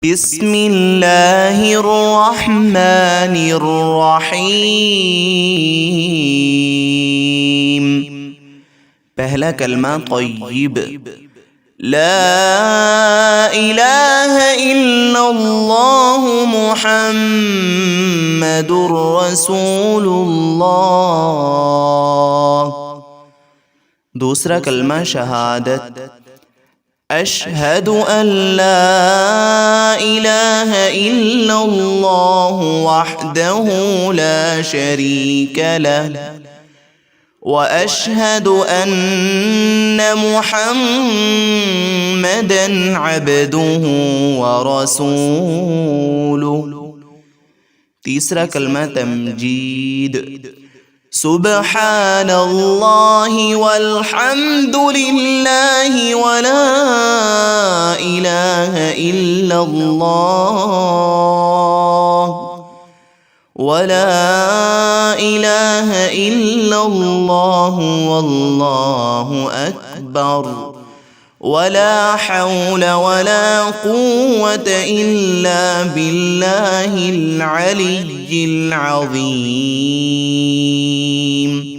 بسم اللہ الرحمن الرحیم۔ پہلا کلمہ طیب، لا الہ الا اللہ محمد رسول اللہ۔ دوسرا کلمہ شہادت، اشہد ان لا الہ الا اللہ وحدہ لا شریک لہ واشہد ان محمدا عبدہ ورسولہ۔ تیسرا کلمہ تمجید، سبحان اللہ والحمد للہ ولا الہ الا اللہ واللہ اکبر ولا حول ولا قوة الا باللہ العلی العظیم۔